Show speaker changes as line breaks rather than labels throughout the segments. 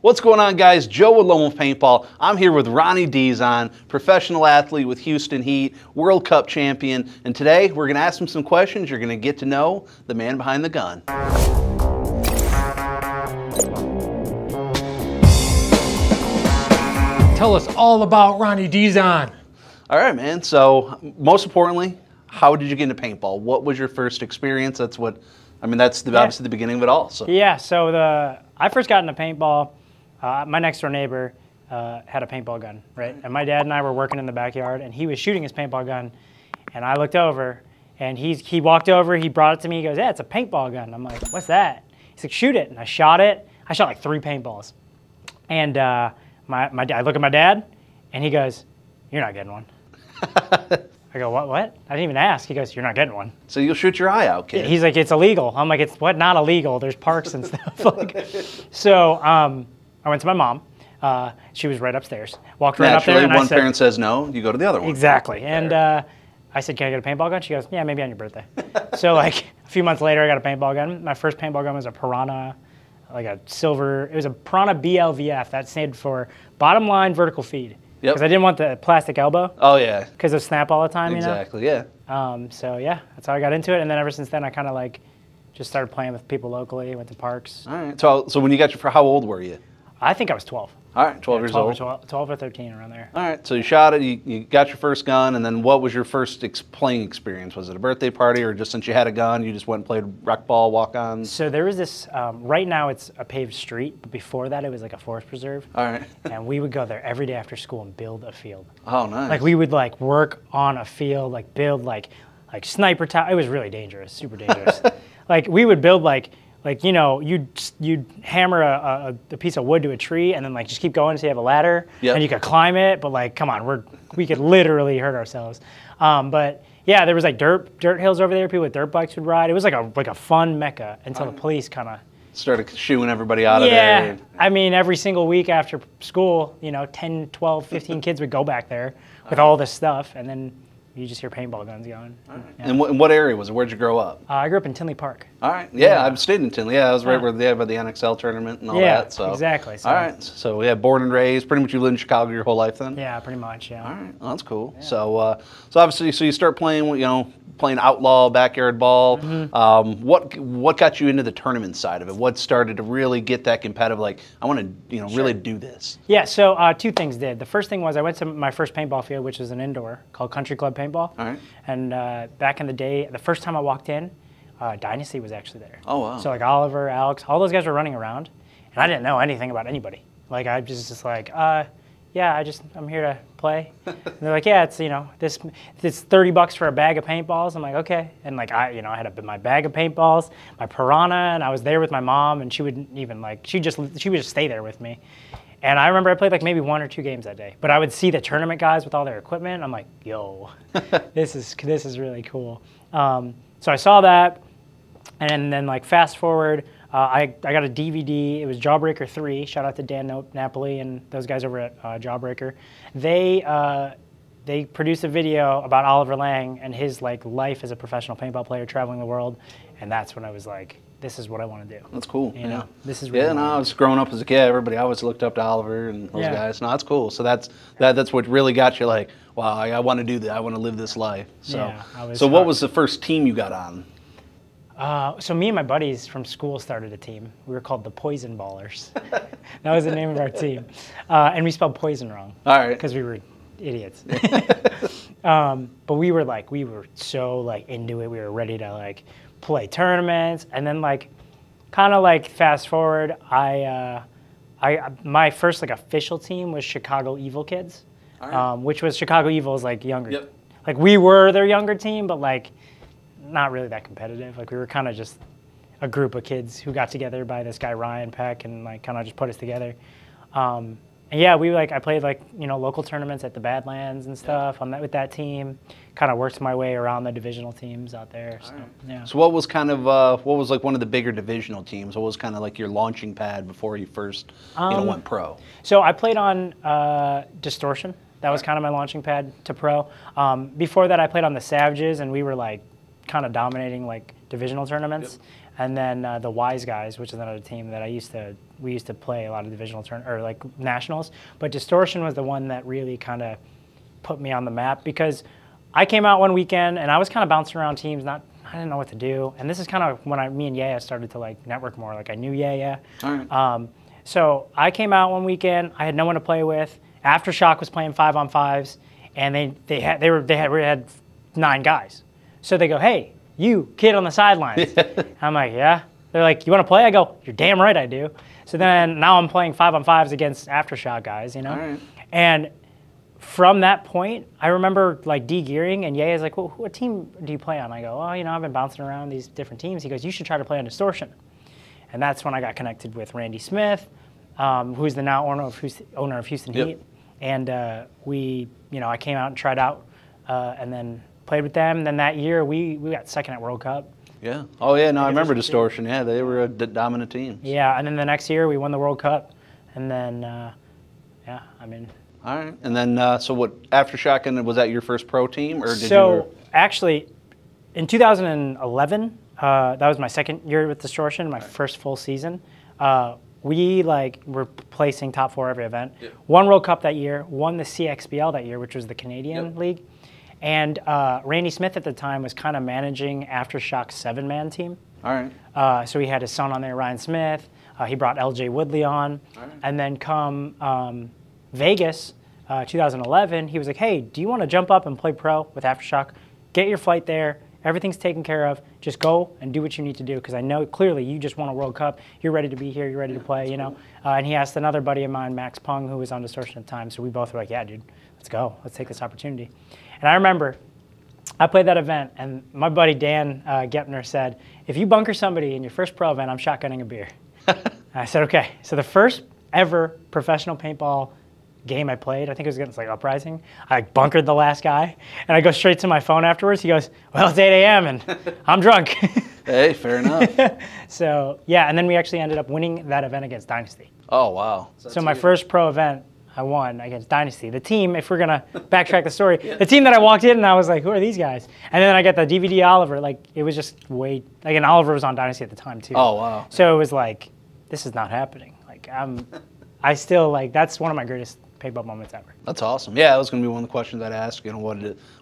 What's going on, guys? Joe with Paintball. I'm here with Ronnie Dizon, professional athlete with Houston Heat, World Cup champion, and today we're going to ask him some questions. You're going to get to know the man behind the gun.
Tell us all about Ronnie Dizon.
All right, man. So, most importantly, how did you get into paintball? What was your first experience? That's obviously the beginning of it all. So.
Yeah, so I first got into paintball. My next door neighbor had a paintball gun, right? And my dad and I were working in the backyard, and he was shooting his paintball gun, and I looked over, and he walked over, he brought it to me, he goes, "Yeah, it's a paintball gun." I'm like, "What's that?" He's like, "Shoot it." And I shot it. I shot like 3 paintballs. And I look at my dad, and he goes, "You're not getting one." I go, what? I didn't even ask. He goes, "You're not getting one."
So you'll shoot your eye out, kid.
He's like, "It's illegal." I'm like, "It's what? Not illegal. There's parks and stuff." So I went to my mom. She was right upstairs. Walked right up there.
Naturally,
and
one parent says no, you go to the other one.
Exactly. And I said, "Can I get a paintball gun?" She goes, "Yeah, maybe on your birthday." So like a few months later, I got a paintball gun. My first paintball gun was a Piranha, like a silver. It was a Piranha BLVF. That stood for bottom line vertical feed.
Yep.
Because I didn't want the plastic elbow.
Oh, yeah.
Because of snap all the time,
Exactly,
you know?
yeah.
So, yeah, that's how I got into it. And then ever since then, I kind of like just started playing with people locally, went to parks.
All right. So when you got how old were you?
I think I was 12.
All right, 12 years old.
12 or 13, around there.
All right, so you shot it, you got your first gun, and then what was your first playing experience? Was it a birthday party, or just since you had a gun, you just went and played rec ball, walk-ons?
So there was this, right now it's a paved street, but before that it was like a forest preserve.
All right.
And we would go there every day after school and build a field.
Oh, nice.
Like we would like work on a field, like build like sniper tower. It was really dangerous, super dangerous. Like we would build like you know, you'd hammer a piece of wood to a tree and then like just keep going until you have a ladder.
Yep.
And you could climb it, but like, come on, we could literally hurt ourselves. But yeah, there was like dirt hills over there. People with dirt bikes would ride. It was like a fun mecca until the police kind of
started shooing everybody out of there.
Yeah, I mean, every single week after school, you know, 10, 12, 15 kids would go back there with all this stuff, and then you just hear paintball guns going.
Right. Yeah. And what area was it? Where'd you grow up?
I grew up in Tinley Park.
All right. Yeah, I've stayed in Tinley. Yeah, I was right where they had the NXL tournament and all that. So.
Exactly. So.
All right. So yeah, born and raised. Pretty much you lived in Chicago your whole life then?
Yeah, pretty much. Yeah.
All right. Well, that's cool. Yeah. So obviously, you start playing, playing outlaw backyard ball. Mm-hmm. What got you into the tournament side of it? What started to really get that competitive? Like, I want to really do this.
Yeah. So 2 things did. The first thing was I went to my first paintball field, which was an indoor called Country Club Paintball.
All right.
And back in the day, the first time I walked in, Dynasty was actually there.
Oh, wow.
So like Oliver, Alex, all those guys were running around, and I didn't know anything about anybody. Like I was just like, yeah, I'm here to play. And they're like, yeah, it's this $30 for a bag of paintballs. I'm like, okay. And like I had my bag of paintballs, my Piranha, and I was there with my mom, and she wouldn't even she would just stay there with me. And I remember I played like maybe 1 or 2 games that day. But I would see the tournament guys with all their equipment. I'm like, yo, this is really cool. So I saw that, and then like fast forward, I got a DVD. It was Jawbreaker 3. Shout out to Dan Napoli and those guys over at Jawbreaker. They produced a video about Oliver Lang and his like life as a professional paintball player traveling the world, and that's when I was like, this is what I want to do.
That's cool.
You know, this is really
I was growing up as a kid. Everybody always looked up to Oliver and those guys. No, that's cool. So that's what really got you like, wow, I want to do that. I want to live this life. So,
yeah,
what was the first team you got on?
So me and my buddies from school started a team. We were called the Poison Ballers. That was the name of our team, and we spelled poison wrong.
All right.
Because we were idiots. But we were so like into it. We were ready to like play tournaments, and then like kind of like fast forward, my first like official team was Chicago Evil Kids, which was Chicago Evil's like younger.
Yep.
Like we were their younger team, but like not really that competitive. Like we were kind of just a group of kids who got together by this guy Ryan Peck and like kind of just put us together. And yeah, I played like local tournaments at the Badlands and stuff on that with that team. Kind of worked my way around the divisional teams out there. So, yeah.
So what was like one of the bigger divisional teams? What was kind of like your launching pad before you first went pro?
So I played on Distortion. That was kind of my launching pad to pro. Before that, I played on the Savages, and we were like kind of dominating like divisional tournaments. Yep. And then the Wise Guys, which is another team that I used to we used to play a lot of divisional or like nationals, but Distortion was the one that really kind of put me on the map, because I came out one weekend and I was kind of bouncing around teams, I didn't know what to do. And this is kind of when me and Yaya started to like network more. Like I knew Yaya.
All right.
So I came out one weekend. I had no one to play with. Aftershock was playing 5-on-5s, and they had 9 guys. So they go, "Hey, you kid on the sidelines." I'm like, "Yeah." They're like, "You want to play?" I go, "You're damn right I do." So then now I'm playing 5-on-5s against Aftershock guys, you know.
All right.
And from that point, I remember like de-gearing, and Yaya's like, "Well, what team do you play on?" I go, "Oh, you know, I've been bouncing around these different teams." He goes, "You should try to play on Distortion." And that's when I got connected with Randy Smith, who's the now owner of Houston
Yep.
Heat. And I came out and tried out, and then played with them. Then that year, we got second at World Cup.
Yeah. Oh, yeah. No, I remember Distortion. Yeah, they were a dominant team.
Yeah, and then the next year, we won the World Cup. And then,
All right. And then, so what, Aftershock, and was that your first pro team? Or did
actually, in 2011, that was my second year with Distortion, my first full season. We were placing top 4 every event.
Yep.
Won World Cup that year, won the CXBL that year, which was the Canadian League. And Randy Smith at the time was kind of managing Aftershock's 7-man team.
All right.
So he had his son on there, Ryan Smith. He brought LJ Woodley on.
All right.
And then come Vegas, 2011, he was like, "Hey, do you want to jump up and play pro with Aftershock? Get your flight there. Everything's taken care of. Just go and do what you need to do, because I know clearly you just won a World Cup. You're ready to be here. You're ready to play, you know." And he asked another buddy of mine, Max Pung, who was on Distortion at the time. So we both were like, "Yeah, dude, let's go. Let's take this opportunity." And I remember I played that event, and my buddy Dan Gepner said, "If you bunker somebody in your first pro event, I'm shotgunning a beer." I said, "Okay." So the first ever professional paintball game I played, I think it was against like Uprising, I bunkered the last guy, and I go straight to my phone afterwards. He goes, "Well, it's 8 a.m. and I'm drunk."
Hey, fair enough.
So yeah, and then we actually ended up winning that event against Dynasty.
Oh, wow.
So my first pro event, I won against Dynasty. The team, if we're gonna backtrack the story, the team that I walked in and I was like, "Who are these guys?" And then I got the DVD Oliver. Like it was just and Oliver was on Dynasty at the time too.
Oh, wow.
So it was like, this is not happening. Like I still that's one of my greatest paintball moments ever.
That's awesome. Yeah, that was going to be one of the questions I'd ask. You know,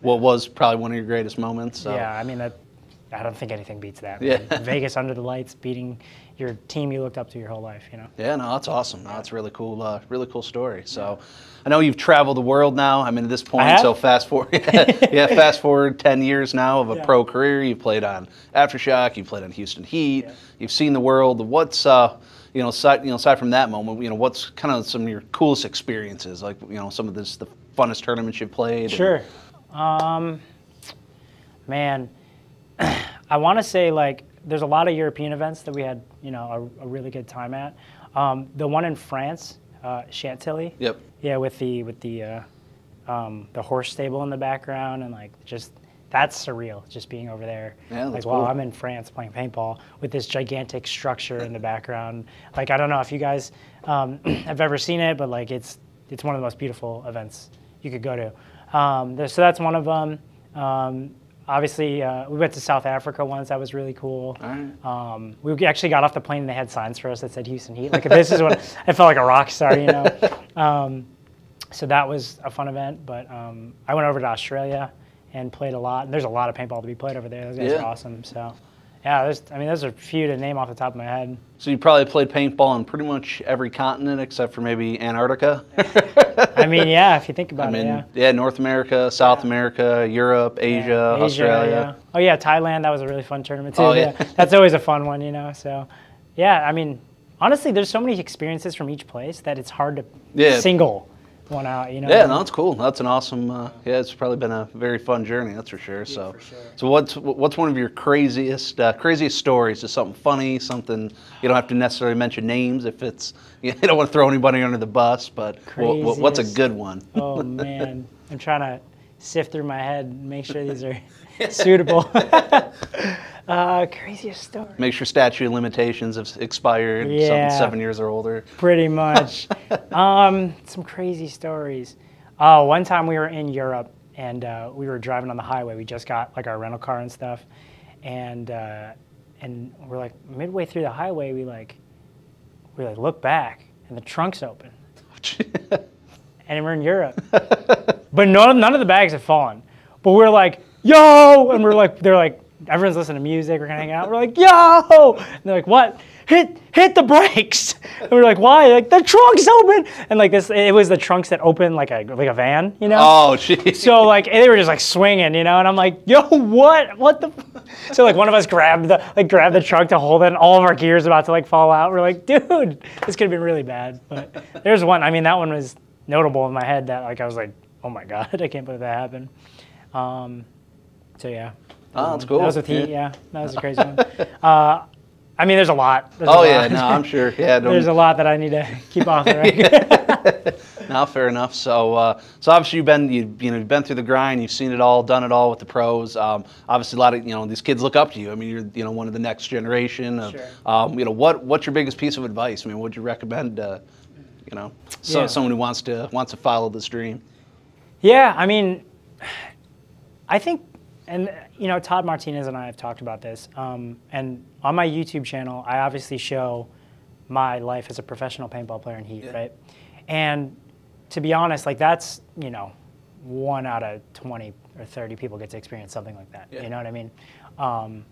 what was probably one of your greatest moments? So.
Yeah, I mean I don't think anything beats that.
Yeah.
Vegas under the lights, beating your team you looked up to your whole life. You know.
Yeah, no, that's awesome. No, that's really cool. Really cool story. So, I know you've traveled the world now. I mean, at this point, so fast forward, fast forward 10 years now of a pro career. You've played on Aftershock. You've played on Houston Heat. Yeah. You've seen the world. What's aside from that moment, what's kind of some of your coolest experiences? Like, some of the funnest tournaments you've played.
Sure. Man, I want to say there's a lot of European events that we had, a really good time at. The one in France, Chantilly.
Yep.
Yeah, with the horse stable in the background, and just that's surreal, just being over there.
Yeah, that's
cool.
cool.
I'm in France playing paintball with this gigantic structure in the background. I don't know if you guys have ever seen it, but it's one of the most beautiful events you could go to. So that's one of them. Obviously, we went to South Africa once. That was really cool.
All right.
We actually got off the plane and they had signs for us that said Houston Heat. This is what I felt like a rock star, So that was a fun event. But I went over to Australia and played a lot. And there's a lot of paintball to be played over there. Those guys are awesome. So yeah, those are a few to name off the top of my head.
So you probably played paintball on pretty much every continent except for maybe Antarctica.
Yeah, if you think about it,
yeah, North America, South America, Europe, Asia, Australia.
Yeah. Oh yeah, Thailand. That was a really fun tournament too.
Oh, yeah.
That's always a fun one, So, yeah, honestly, there's so many experiences from each place that it's hard to single one out.
Yeah, no, it's cool. That's an awesome. It's probably been a very fun journey. That's for sure.
Yeah, for sure.
So what's one of your craziest stories? Just something funny, something you don't have to necessarily mention names if it's you don't want to throw anybody under the bus. But what's a good one?
Oh man, I'm trying to sift through my head and make sure these are suitable. Craziest story.
Make sure statute of limitations have expired.
Yeah.
Something 7 years or older.
Pretty much. Some crazy stories. One time we were in Europe and we were driving on the highway. We just got our rental car and stuff, and we're midway through the highway. We we like look back and the trunk's open. And we're in Europe. But none of the bags have fallen. But we're like, yo! And we're like, they're like, everyone's listening to music, we're gonna hang out. We're like, yo! And they're like, what? Hit the brakes. And we're like, why? Like, the trunk's open. And like this, it was the trunks that opened like a van, you know?
Oh, jeez.
So like they were just like swinging, you know? And I'm like, yo, what the? So like one of us grabbed the trunk to hold it, and all of our gear's about to like fall out. We're like, dude, this could have been really bad. But there's one. I mean, that one was notable in my head. That like I was like, oh my god, I can't believe that happened. So yeah.
Oh, that's cool.
That was with Heat, yeah. That was a crazy one. I mean, there's a lot.
Yeah, no, I'm sure. Yeah,
there's a lot that I need to keep off the record.
No, fair enough. So, so obviously you've been through the grind. You've seen it all, done it all with the pros. Obviously, a lot of these kids look up to you. I mean, you're one of the next generation. Of,
Sure.
What's your biggest piece of advice? I mean, what would you recommend? Someone who wants to follow this dream.
Yeah, I mean, I think, and Todd Martinez and I have talked about this, and on my YouTube channel, I obviously show my life as a professional paintball player in Heat, right? And to be honest, like that's, 1 out of 20 or 30 people get to experience something like that. You know what I mean?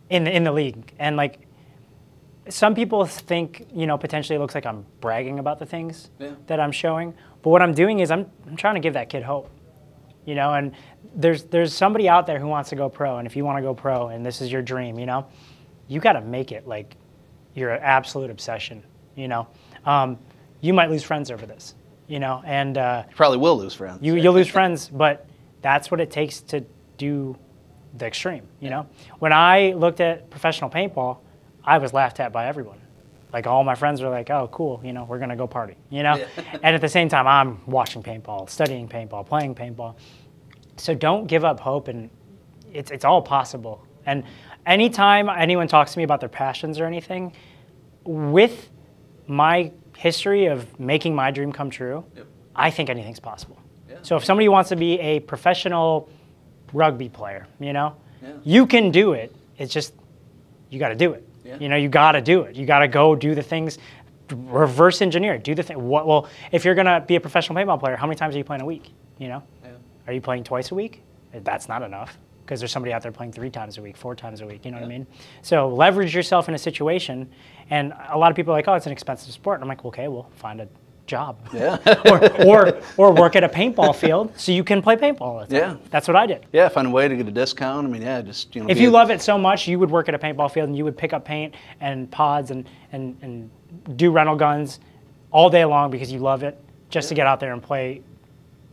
In the league. And like, some people think, potentially it looks like I'm bragging about the things that I'm showing. But what I'm doing is I'm trying to give that kid hope. And there's somebody out there who wants to go pro, and if you want to go pro and this is your dream, you got to make it like your absolute obsession. You might lose friends over this, and
you probably will lose friends.
You'll lose friends, but that's what it takes to do the extreme. When I looked at professional paintball, I was laughed at by everyone. Like all my friends were like, "Oh, cool, we're gonna go party," And at the same time, I'm watching paintball, studying paintball, playing paintball. So don't give up hope, and it's all possible. And anytime anyone talks to me about their passions or anything, with my history of making my dream come true, I think anything's possible. So if somebody wants to be a professional rugby player, you can do it. It's just you got to do it. You got to do it. You got to go do the things, reverse engineer, do the thing. Well, if you're going to be a professional paintball player, how many times are you playing a week? Are you playing twice a week? That's not enough, because there's somebody out there playing 3 times a week, 4 times a week, you know what I mean? So leverage yourself in a situation, and a lot of people are like, oh, it's an expensive sport. And I'm like, okay, well, find a job. or work at a paintball field so you can play paintball all the time. That's what I did.
Find a way to get a discount. I mean, just,
If you love it so much, you would work at a paintball field and you would pick up paint and pods and do rental guns all day long because you love it, just to get out there and play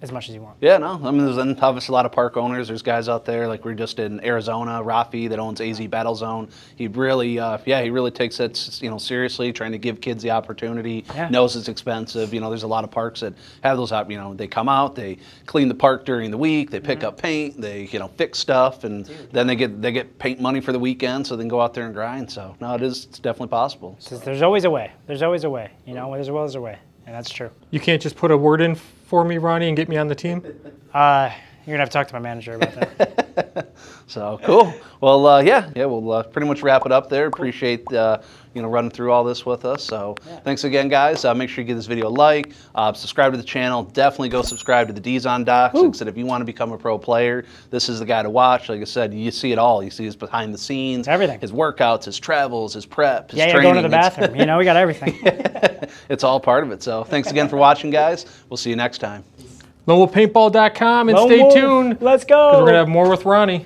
as much as you want.
Yeah, no, I mean, there's obviously a lot of park owners. There's guys out there, like we're just in Arizona, Rafi, that owns AZ Battle Zone. He really, he really takes it, seriously, trying to give kids the opportunity, knows it's expensive. There's a lot of parks that have those, they come out, they clean the park during the week, they pick up paint, they, fix stuff, and then they get paint money for the weekend, so they can go out there and grind. So, no, it's definitely possible. So.
There's always a way. There's always a way. There's always a way. And that's true.
You can't just put a word in for me, Ronnie, and get me on the team?
You're going to have to talk to my manager about that.
So, cool. Well, we'll pretty much wrap it up there. Appreciate, running through all this with us. So, thanks again, guys. Make sure you give this video a like. Subscribe to the channel. Definitely go subscribe to the Dizon docs. Like I said, if you want to become a pro player, this is the guy to watch. Like I said, you see it all. You see his behind the scenes.
Everything.
His workawts, his travels, his prep, his training.
Going to the bathroom. We got everything.
It's all part of it. So, thanks again for watching, guys. We'll see you next time.
LoneWolfPaintball.com, and stay tuned.
Let's go.
Because we're going to have more with Ronnie.